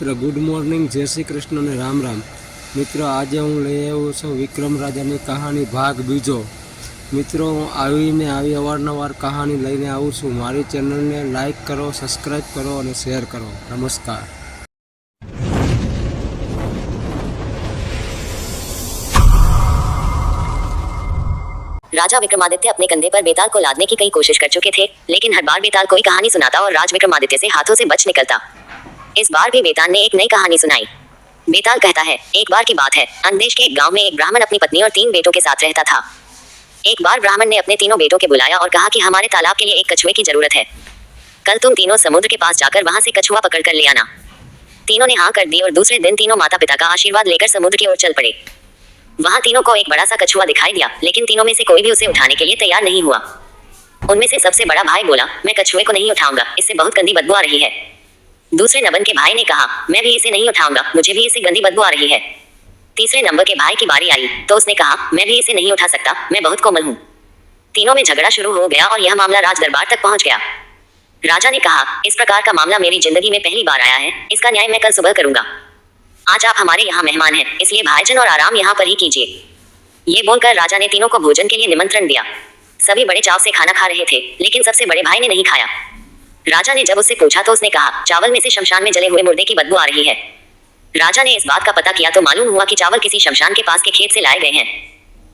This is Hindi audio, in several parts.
मित्र गुड मॉर्निंग, जय श्री कृष्ण ने राम राम। मित्रों, आज हूँ लई આવ્યો છું વિક્રમ રાજાની કહાની ભાગ બીજો। મિત્રો, હું આવીને આવી અવારનવાર કહાની લઈને આવું છું। મારી ચેનલને લાઈક કરો, સબસ્ક્રાઈબ કરો અને શેર કરો। નમસ્કાર। राजा विक्रमादित्य अपने कंधे पर बेताल को लादने की कई कोशिश कर चुके थे, लेकिन हर बार बेताल कोई कहानी सुनाता और राज विक्रमादित्य से हाथों से बच निकलता। इस बार भी बेताल ने एक नई कहानी सुनाई। बेताल कहता है, एक बार की बात है, अंधदेश के एक गांव में एक ब्राह्मण अपनी पत्नी और 3 बेटों के साथ रहता था। एक बार ब्राह्मण ने अपने तीनों बेटों के बुलाया और कहा कि हमारे तालाब के लिए एक कछुए की जरूरत है। कल तुम तीनों समुद्र के पास जाकर वहां से कछुआ पकड़ कर ले आना। तीनों ने हाँ कर दी और दूसरे दिन तीनों माता पिता का आशीर्वाद लेकर समुद्र की ओर चल पड़े। वहां तीनों को एक बड़ा सा कछुआ दिखाई दिया, लेकिन तीनों में से कोई भी उसे उठाने के लिए तैयार नहीं हुआ। उनमें से सबसे बड़ा भाई बोला, मैं कछुए को नहीं उठाऊंगा, इससे बहुत गंदी बदबू आ रही है। दूसरे नंबर के भाई ने कहा, मैं भी इसे नहीं उठाऊंगा, मुझे भी इससे गंदी बदबू आ रही है। तीसरे नंबर के भाई की बारी आई तो उसने कहा, मैं भी इसे नहीं उठा सकता, मैं बहुत कोमल हूँ। तीनों में झगड़ा शुरू हो गया और यह मामला राज दरबार तक पहुंच गया। राजा ने कहा, इस प्रकार का मामला मेरी जिंदगी में पहली बार आया है, इसका न्याय मैं कल सुबह करूंगा। आज आप हमारे यहाँ मेहमान हैं, इसलिए भाईजन और आराम यहाँ पर ही कीजिए। ये बोलकर राजा ने तीनों को भोजन के लिए निमंत्रण दिया। सभी बड़े चाव से खाना खा रहे थे, लेकिन सबसे बड़े भाई ने नहीं खाया। राजा ने जब उससे पूछा तो उसने कहा, चावल में से शमशान में जले हुए मुर्दे की बदबू आ रही है। राजा ने इस बात का पता किया तो मालूम हुआ कि चावल किसी शमशान के पास के खेत से लाए गए हैं।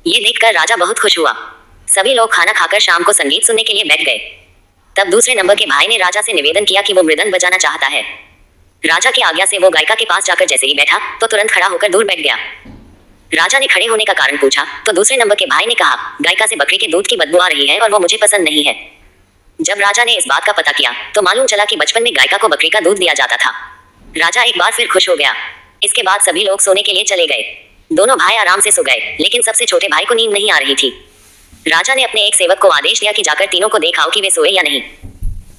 ये देखकर राजा बहुत खुश हुआ। सभी लोग खाना खाकर शाम को संगीत सुनने के लिए बैठ गए। तब दूसरे नंबर के भाई ने राजा से निवेदन किया कि वो मृदंग बजाना चाहता है। राजा की आज्ञा से वो गायिका के पास जाकर जैसे ही बैठा तो तुरंत खड़ा होकर दूर बैठ गया। राजा ने खड़े होने का कारण पूछा तो दूसरे नंबर के भाई ने कहा, गायिका से बकरी के दूध की बदबू आ रही है और वो मुझे पसंद नहीं है। जब राजा ने इस बात का पता किया तो मालूम चला कि बचपन में गायिका को बकरी का दूध दिया जाता था। राजा एक बार फिर खुश हो गया। इसके बाद सभी लोग सोने के लिए चले गए। दोनों भाई आराम से सो गए, लेकिन सबसे छोटे भाई को नींद नहीं आ रही थी। राजा ने अपने एक सेवक को आदेश दिया कि जाकर तीनों को देखाओ कि वे सोए या नहीं।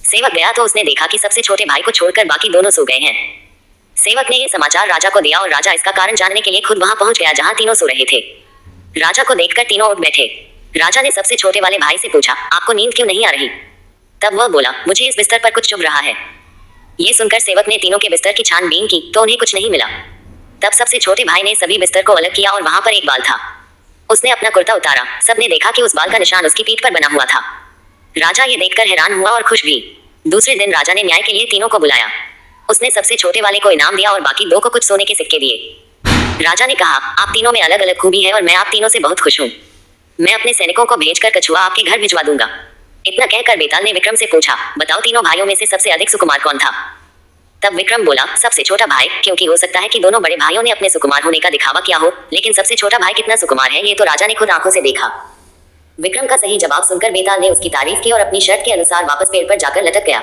सेवक गया तो उसने देखा कि सबसे छोटे भाई को छोड़कर बाकी दोनों सो गए हैं। सेवक ने यह समाचार राजा को दिया और राजा इसका कारण जानने के लिए खुद वहां पहुंच गया जहां तीनों सो रहे थे। राजा को देखकर तीनों उठ बैठे। राजा ने सबसे छोटे वाले भाई से पूछा, आपको नींद क्यों नहीं आ रही? तब वह बोला, मुझे इस बिस्तर पर कुछ चुभ रहा है। ये सुनकर सेवक ने तीनों के बिस्तर की छानबीन की तो उन्हें कुछ नहीं मिला। तब सबसे छोटे भाई ने सभी बिस्तर को अलग किया और वहां पर एक बाल था। उसने अपना कुर्ता उतारा। सबने देखा कि उस बाल का निशान उसकी पीठ पर बना हुआ था। राजा ये देखकर हैरान हुआ और खुश भी। दूसरे दिन राजा ने न्याय के लिए तीनों को बुलाया। उसने सबसे छोटे वाले को इनाम दिया और बाकी 2 को कुछ सोने के सिक्के दिए। राजा ने कहा, आप तीनों में अलग अलग खूबी है और मैं आप तीनों से बहुत खुश हूँ। मैं अपने सैनिकों को भेजकर कछुआ आपके घर भिजवा दूंगा। इतना कहकर बेताल ने विक्रम से पूछा, बताओ तीनों भाइयों में से सबसे अधिक सुकुमार कौन था? तब विक्रम बोला, सबसे छोटा भाई, क्योंकि हो सकता है कि दोनों बड़े भाइयों ने अपने सुकुमार होने का दिखावा किया हो, लेकिन सबसे छोटा भाई कितना सुकुमार है ये तो राजा ने खुद आंखों से देखा। विक्रम का सही जवाब सुनकर बेताल ने उसकी तारीफ की और अपनी शर्त के अनुसार वापस पेड़ पर जाकर लटक गया।